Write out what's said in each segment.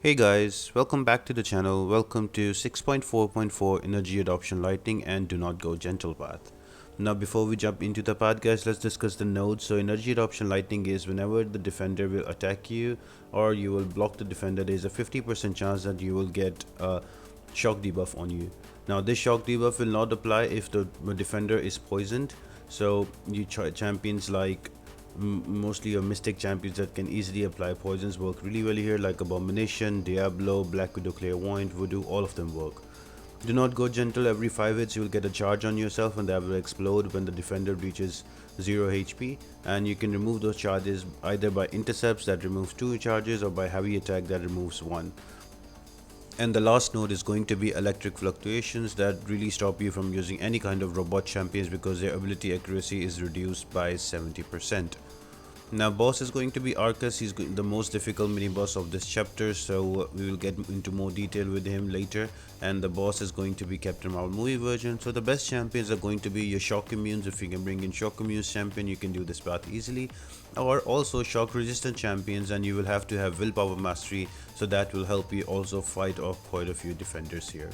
Hey guys, welcome back to the channel. Welcome to 6.4.4 Energy Adoption Lightning and Do Not Go Gentle Path. Now before we jump into the path guys, let's discuss the nodes. So Energy Adoption Lightning is whenever the defender will attack you or you will block the defender, there is a 50% chance that you will get a shock debuff on you. Now this shock debuff will not apply if the defender is poisoned. So you champions like mostly your mystic champions that can easily apply poisons work really well here, like Abomination, Diablo, Black Widow, Clairvoyant, Voodoo, all of them work. Do not go gentle. Every 5 hits you will get a charge on yourself and that will explode when the defender reaches 0 HP, and you can remove those charges either by intercepts that removes 2 charges or by heavy attack that removes 1. And the last node is going to be Electric Fluctuations that really stop you from using any kind of robot champions because their ability accuracy is reduced by 70%. Now boss is going to be Arkus. He's the most difficult mini boss of this chapter, so we will get into more detail with him later. And the boss is going to be Captain Marvel movie version. So the best champions are going to be your shock immunes. If you can bring in shock immunes champion, you can do this path easily, or also shock resistant champions, and you will have to have willpower mastery, so that will help you also fight off quite a few defenders here.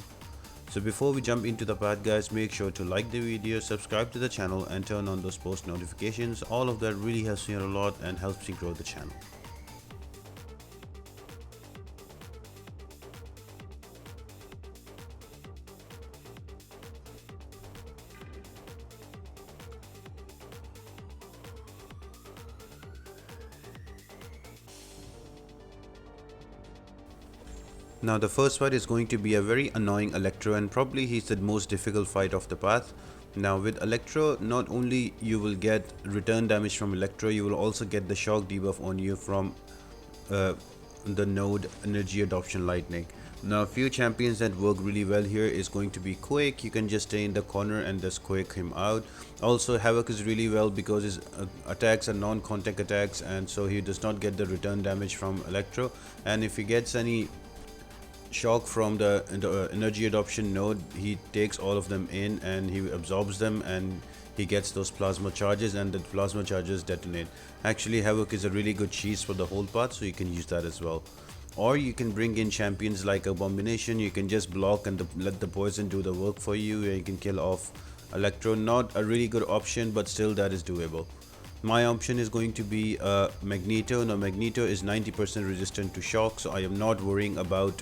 So before we jump into the path guys, make sure to like the video, subscribe to the channel and turn on those post notifications. All of that really helps me out a lot and helps me grow the channel. Now the first fight is going to be a very annoying Electro, and probably he's the most difficult fight of the path. Now with Electro, not only you will get return damage from Electro, you will also get the shock debuff on you from the node Energy Adoption Lightning. Now a few champions that work really well here is going to be Quake. You can just stay in the corner and just Quake him out. Also Havoc is really well because his attacks are non-contact attacks, and so he does not get the return damage from Electro. And if he gets any shock from the energy adoption node, he takes all of them in and he absorbs them, and he gets those plasma charges, and the plasma charges detonate. Actually Havoc is a really good cheese for the whole path, so you can use that as well. Or you can bring in champions like Abomination. You can just block and let the poison do the work for you, and you can kill off Electro. Not a really good option, but still that is doable. My option is going to be Magneto. Now Magneto is 90% resistant to shock, so I am not worrying about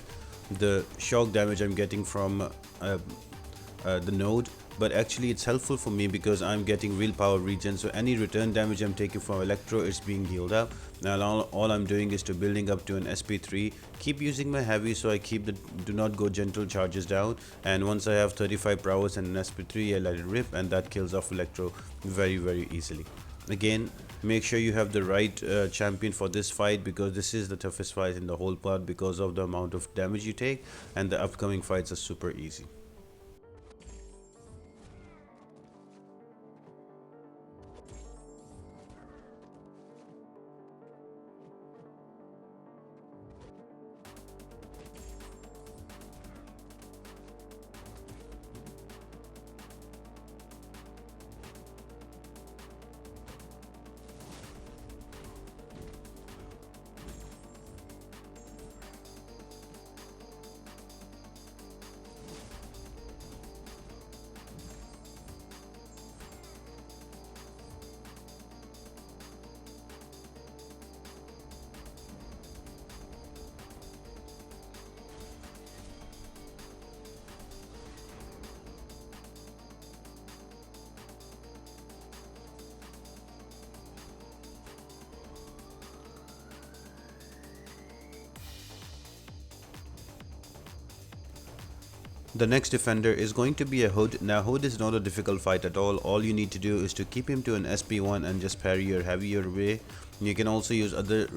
the shock damage I'm getting from the node, but actually it's helpful for me because I'm getting willpower regen, so any return damage I'm taking from Electro is being healed up. Now all I'm doing is to building up to an SP3, keep using my heavy, so I keep the do not go gentle charges down, and once I have 35 prowess and an SP3, I let it rip, and that kills off Electro very easily. Again, make sure you have the right champion for this fight, because this is the toughest fight in the whole part because of the amount of damage you take, and the upcoming fights are super easy. The next defender is going to be a Hood. Now Hood is not a difficult fight at all you need to do is to keep him to an SP1 and just parry your heavier way. You can also use other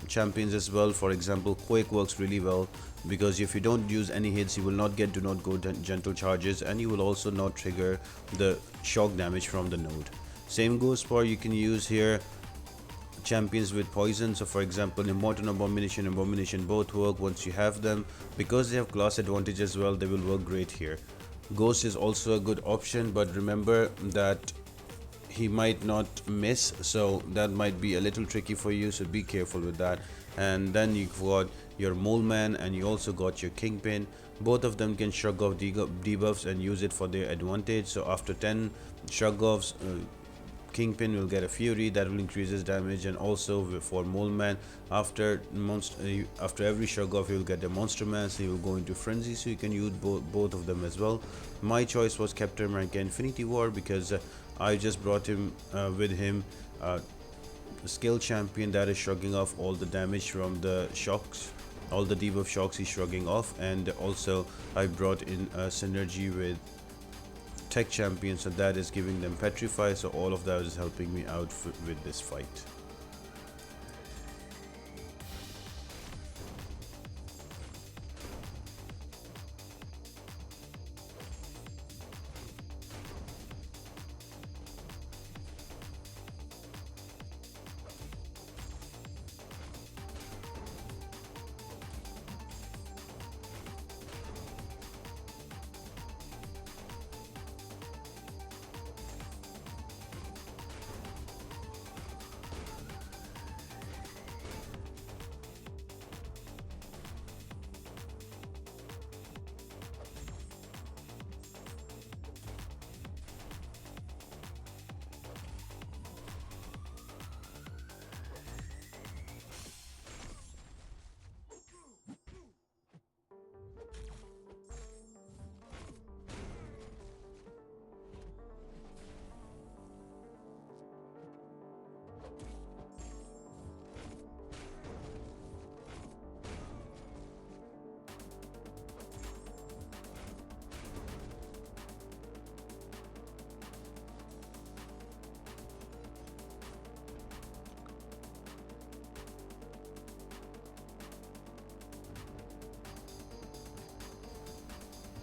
champions as well. For example, Quake works really well because if you don't use any hits, you will not get do not go gentle charges, and you will also not trigger the shock damage from the node. Same goes for, you can use here champions with poison. So for example, Immortal Abomination both work once you have them. Because they have class advantage as well, they will work great here. Ghost is also a good option, but remember that he might not miss, so that might be a little tricky for you, so be careful with that. and then you've got your Mole Man, and you also got your Kingpin. Both of them can shrug off debuffs and use it for their advantage. So after 10 shrug offs, Kingpin will get a Fury that will increase his damage, and also for Mole Man, after every shrug off, he will get a Monster Mass. He will go into Frenzy, so you can use both of them as well. My choice was Captain America Infinity War because I just brought him with him. Skill champion that is shrugging off all the damage from the shocks, all the debuff shocks he's shrugging off, and also I brought in a synergy with tech champion, so that is giving them petrify, so all of that is helping me out with this fight.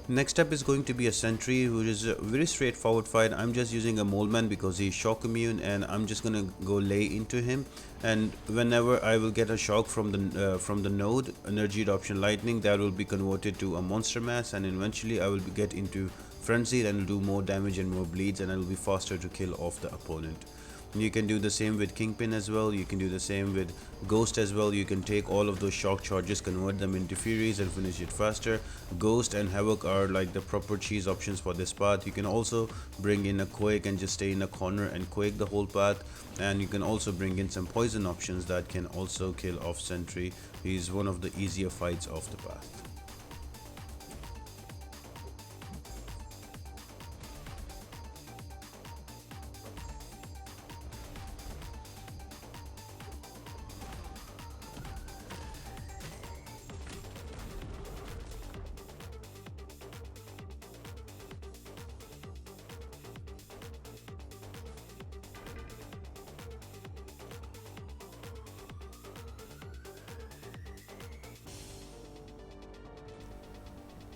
Next up is going to be a Sentry, which is a very straightforward fight. I'm just using a Mole Man because he's shock immune, and I'm just gonna go lay into him. And whenever I will get a shock from the node, energy adoption lightning, that will be converted to a monster mass, and eventually I will get into frenzy and will do more damage and more bleeds, and I will be faster to kill off the opponent. You can do the same with Kingpin as well. You can do the same with Ghost as well. You can take all of those shock charges, convert them into Furies, and finish it faster. Ghost and Havoc are like the proper cheese options for this path. You can also bring in a Quake and just stay in a corner and Quake the whole path. And you can also bring in some poison options that can also kill off Sentry. He's one of the easier fights of the path.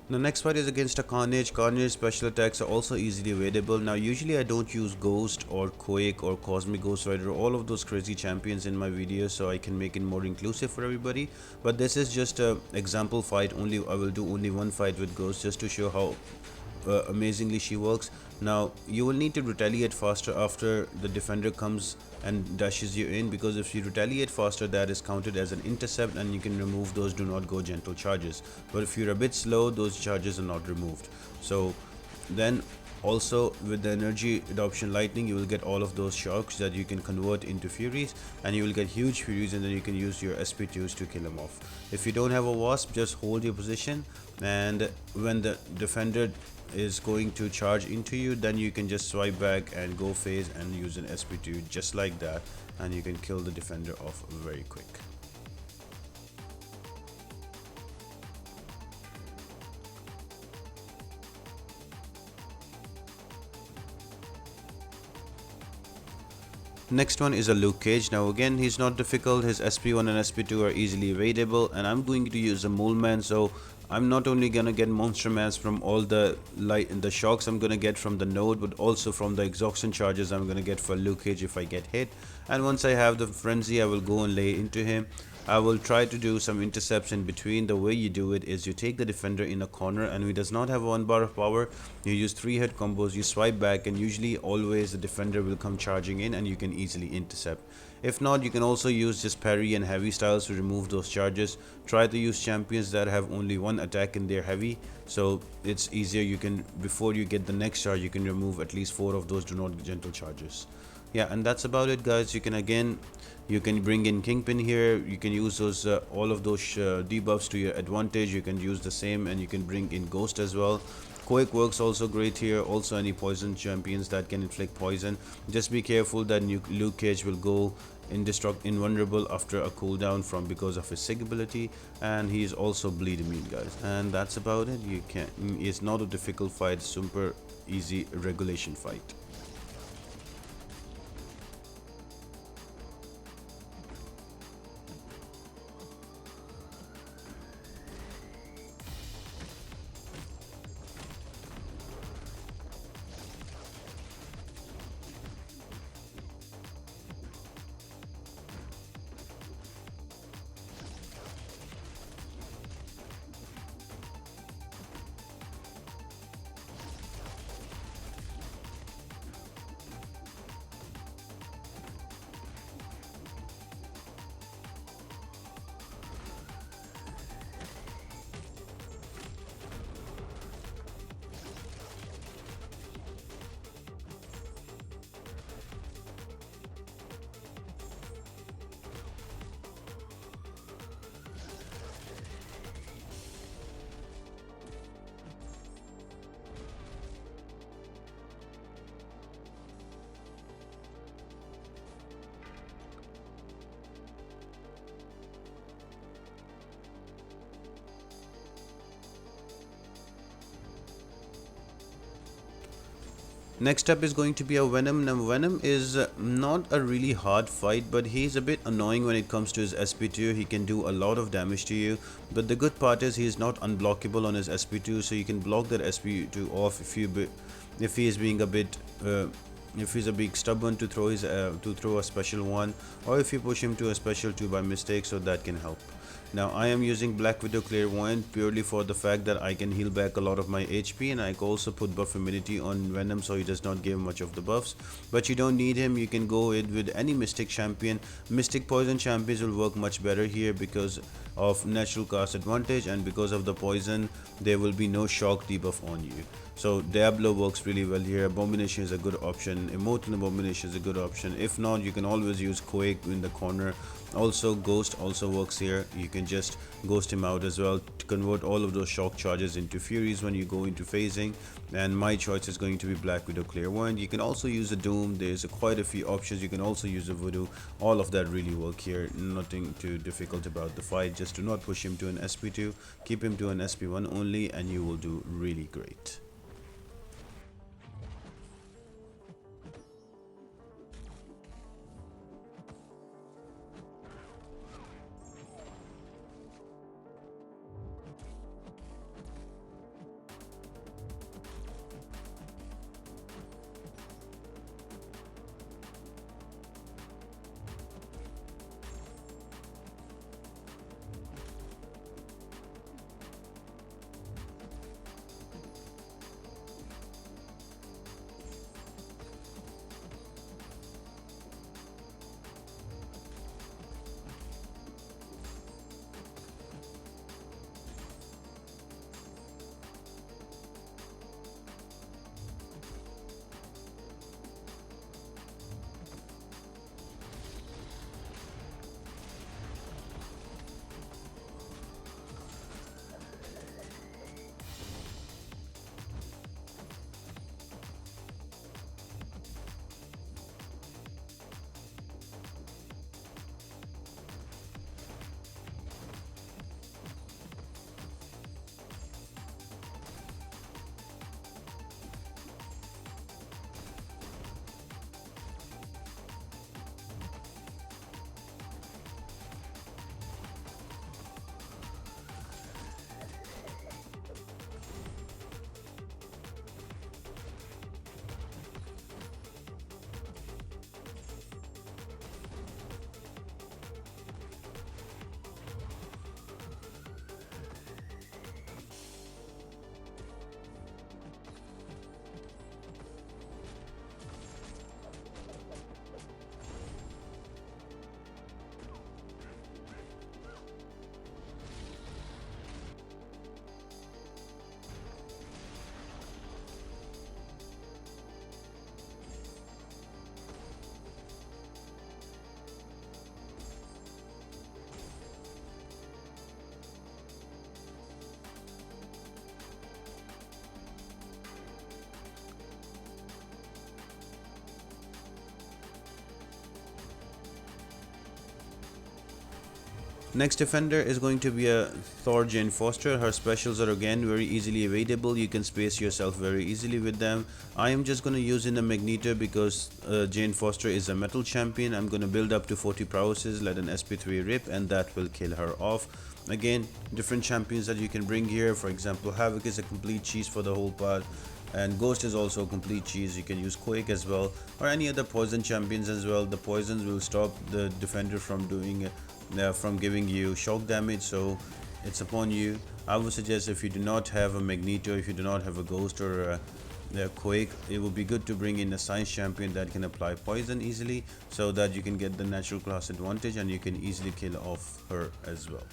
The next fight is against a Carnage. Carnage special attacks are also easily available. Now usually I don't use Ghost or Quake or Cosmic Ghost Rider, all of those crazy champions in my videos, so I can make it more inclusive for everybody. But this is just a example fight. I will do only one fight with Ghost just to show how amazingly she works. Now you will need to retaliate faster after the defender comes and dashes you in, because if you retaliate faster, that is counted as an intercept and you can remove those do not go gentle charges. But if you're a bit slow, those charges are not removed. So then also with the energy adoption lightning, you will get all of those shocks that you can convert into Furies, and you will get huge Furies, and then you can use your SP2s to kill them off. If you don't have a Wasp, just hold your position, and when the defender is going to charge into you, then you can just swipe back and go phase and use an SP2 just like that, and you can kill the defender off very quick. Next one is a Luke Cage. Now again, he's not difficult. His SP1 and SP2 are easily evadable, and I'm going to use a Mole Man, so I'm not only gonna get monster mass from all the shocks I'm gonna get from the node, but also from the exhaustion charges I'm gonna get for Luke Cage if I get hit. And once I have the frenzy, I will go and lay into him. I will try to do some intercepts in between. The way you do it is you take the defender in a corner, and he does not have 1 bar of power. You use 3 hit combos, you swipe back, and usually always the defender will come charging in and you can easily intercept. If not, you can also use just parry and heavy styles to remove those charges. Try to use champions that have only one attack in their heavy, so it's easier. You can, before you get the next charge, you can remove at least 4 of those do not gentle charges. Yeah, and that's about it, guys. You can again, you can bring in Kingpin here. You can use those all of those debuffs to your advantage. You can use the same, and you can bring in Ghost as well. Quake works also great here. Also any poison champions that can inflict poison. Just be careful that Luke Cage will go invulnerable after a cooldown from because of his sig ability, and he is also bleed immune, guys. And that's about it. You can, it's not a difficult fight, super easy regulation fight. Next up is going to be a Venom. Now Venom is not a really hard fight, but he's a bit annoying when it comes to his SP2. He can do a lot of damage to you, but the good part is he is not unblockable on his SP2, so you can block that SP2 off if he is being a bit if he's a bit stubborn to throw a special one, or if you push him to a special 2 by mistake, so that can help. Now I am using Black Widow Clairvoyant purely for the fact that I can heal back a lot of my HP, and I can also put buff immunity on Venom so he does not give much of the buffs. But you don't need him, you can go with any Mystic champion. Mystic poison champions will work much better here because of natural cast advantage, and because of the poison there will be no shock debuff on you. So Diablo works really well here. Abomination is a good option. Immortal Abomination is a good option. If not, you can always use Quake in the corner. Also Ghost also works here. You can just ghost him out as well to convert all of those shock charges into furies when you go into phasing. And my choice is going to be Black Widow Clairvoyant. You can also use a Doom. There's quite a few options. You can also use a Voodoo. All of that really work here. Nothing too difficult about the fight. Just do not push him to an SP2. Keep him to an SP1 only, and you will do really great. Next defender is going to be a Thor Jane Foster. Her specials are again very easily evadable. You can space yourself very easily with them. I am just going to use in a Magneto because Jane Foster is a metal champion. I'm going to build up to 40 prowesses, let an SP3 rip, and that will kill her off. Again, different champions that you can bring here. For example, Havoc is a complete cheese for the whole part, and Ghost is also a complete cheese. You can use Quake as well, or any other poison champions as well. The poisons will stop the defender from doing from giving you shock damage, so it's upon you. I would suggest if you do not have a Magneto, if you do not have a Ghost or a Quake, it would be good to bring in a science champion that can apply poison easily, so that you can get the natural class advantage and you can easily kill off her as well.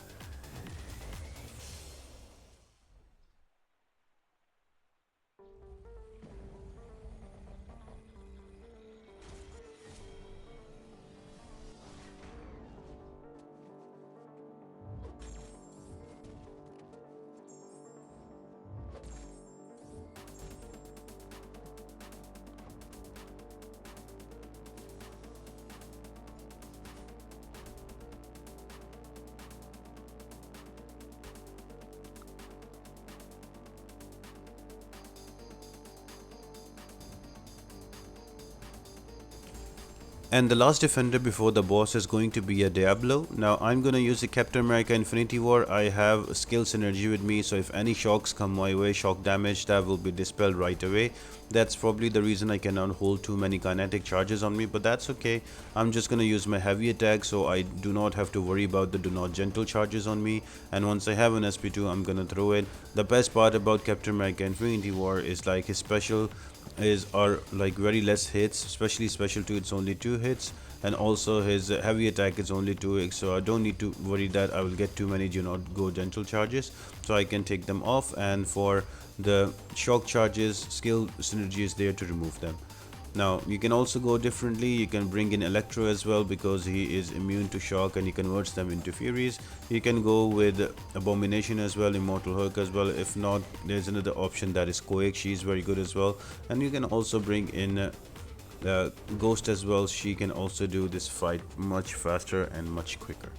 And the last defender before the boss is going to be a Diablo. Now I'm going to use the Captain America Infinity War. I have skill synergy with me, so if any shocks come my way, shock damage, that will be dispelled right away. That's probably the reason I cannot hold too many kinetic charges on me, but that's okay. I'm just going to use my heavy attack, so I do not have to worry about the do not gentle charges on me. And once I have an SP2, I'm going to throw it. The best part about Captain America Infinity War is like his special are like very less hits, especially special 2, it's only 2 hits, and also his heavy attack is only 2x, so I don't need to worry that I will get too many do not go gentle charges, so I can take them off. And for the shock charges, skill synergy is there to remove them. Now you can also go differently. You can bring in Electro as well because he is immune to shock and he converts them into Furies. You can go with Abomination as well, Immortal Hulk as well. If not, there's another option that is Quake. She's very good as well. And you can also bring in Ghost as well. She can also do this fight much faster and much quicker.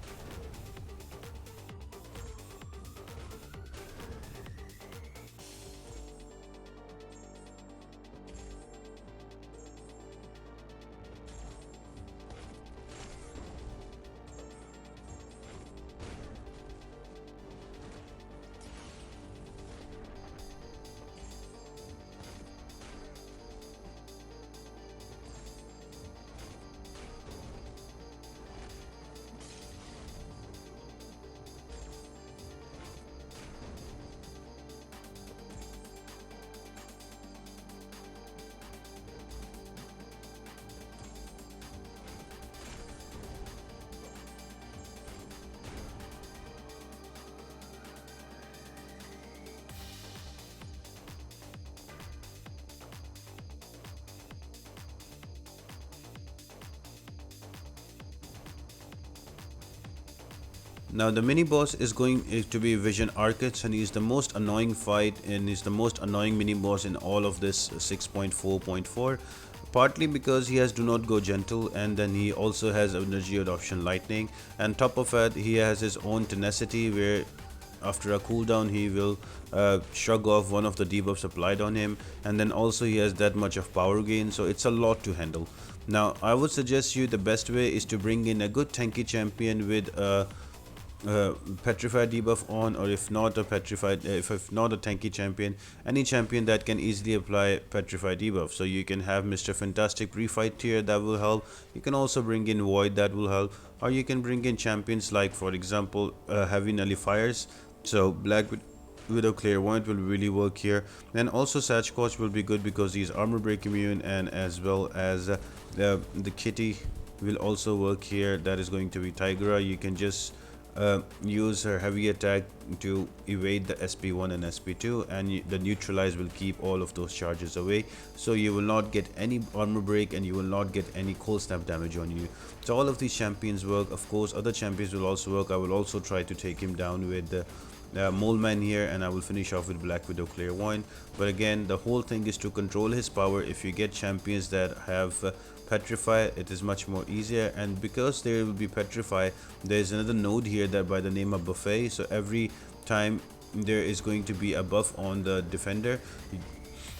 Now the mini boss is going to be Vision Arkus, and he's the most annoying fight and he's the most annoying mini boss in all of this 6.4.4, partly because he has do not go gentle, and then he also has energy adoption lightning, and top of that he has his own tenacity where after a cooldown he will shrug off one of the debuffs applied on him, and then also he has that much of power gain, so it's a lot to handle. Now I would suggest you the best way is to bring in a good tanky champion with petrified debuff on, or if not a petrified if not a tanky champion, any champion that can easily apply petrified debuff. So you can have Mr. Fantastic pre-fight tier, that will help. You can also bring in Void, that will help, or you can bring in champions like for example heavy nullifiers, so Black Widow Clairvoyant will really work here. And also Sasquatch will be good because he's armor break immune, and as well as the Kitty will also work here, that is going to be Tigra. You can just use her heavy attack to evade the SP1 and SP2, and the neutralize will keep all of those charges away, so you will not get any armor break and you will not get any cold snap damage on you. So all of these champions work. Of course other champions will also work. I will also try to take him down with the Mole Man here, and I will finish off with Black Widow Clairvoyant. But again, the whole thing is to control his power. If you get champions that have petrify, it is much more easier. And because there will be petrify, there is another node here that by the name of buffet. So every time there is going to be a buff on the defender,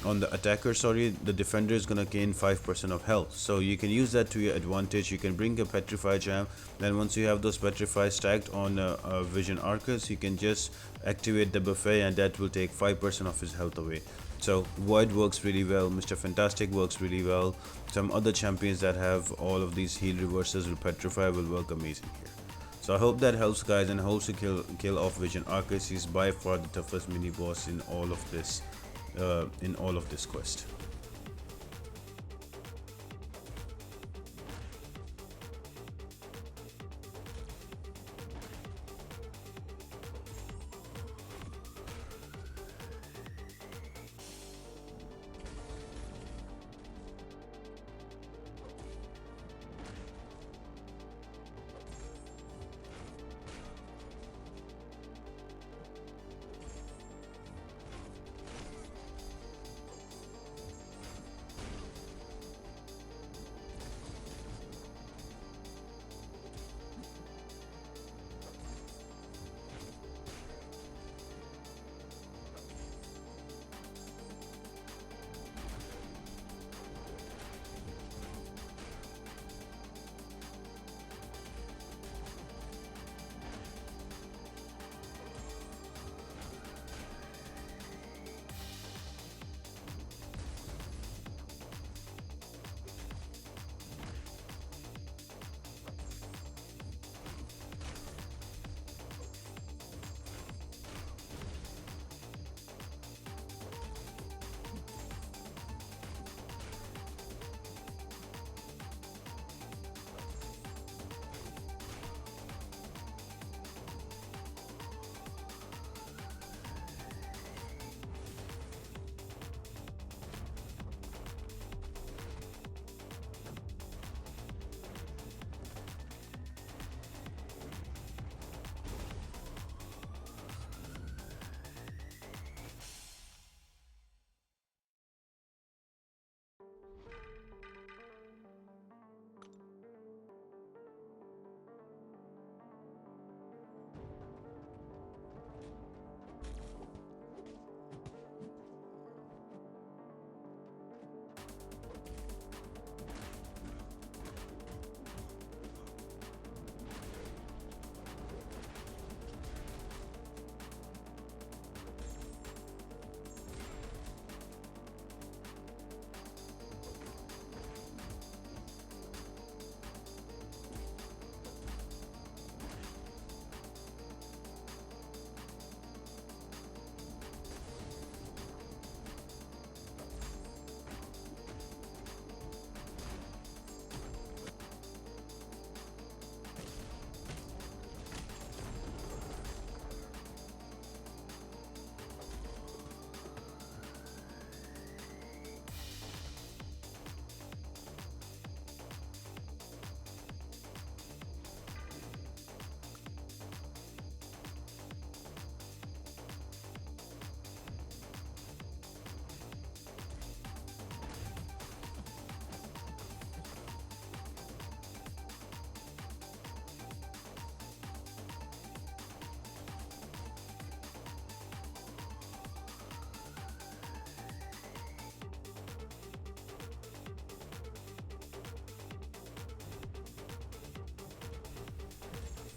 on the attacker, sorry, the defender is gonna gain 5% of health. So you can use that to your advantage. You can bring a petrify jam, then once you have those petrify stacked on a vision Arkus, you can just activate the buffet and that will take 5% of his health away. So Void works really well, Mr. Fantastic works really well. Some other champions that have all of these heal reversals with petrify will work amazing here. So I hope that helps, guys, and helps to kill off Vision Arkus. He's by far the toughest mini boss in all of this quest.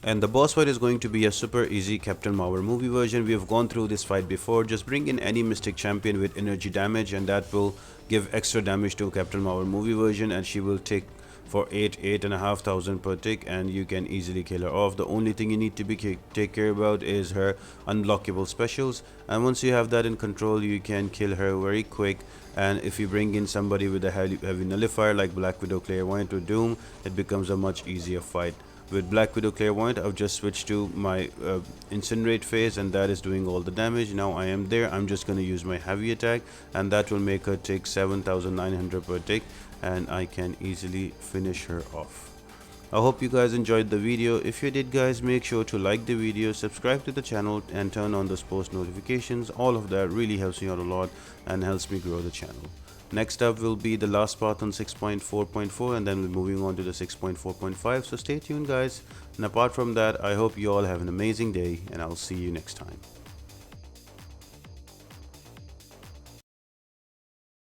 And the boss fight is going to be a super easy Captain Marvel movie version. We have gone through this fight before. Just bring in any mystic champion with energy damage and that will give extra damage to Captain Marvel movie version, and she will take for 8,500 per tick, and you can easily kill her off. The only thing you need to be take care about is her unblockable specials, and once you have that in control you can kill her very quick. And if you bring in somebody with a heavy nullifier like Black Widow, Clairvoyant or Doom, it becomes a much easier fight. With Black Widow Clairvoyant, I've just switched to my Incinerate phase, and that is doing all the damage. Now I am there, I'm just going to use my heavy attack, and that will make her take 7,900 per tick, and I can easily finish her off. I hope you guys enjoyed the video. If you did, guys, make sure to like the video, subscribe to the channel, and turn on those post notifications. All of that really helps me out a lot and helps me grow the channel. Next up will be the last path on 6.4.4, and then we're moving on to the 6.4.5. So stay tuned guys, and apart from that, I hope you all have an amazing day, and I'll see you next time.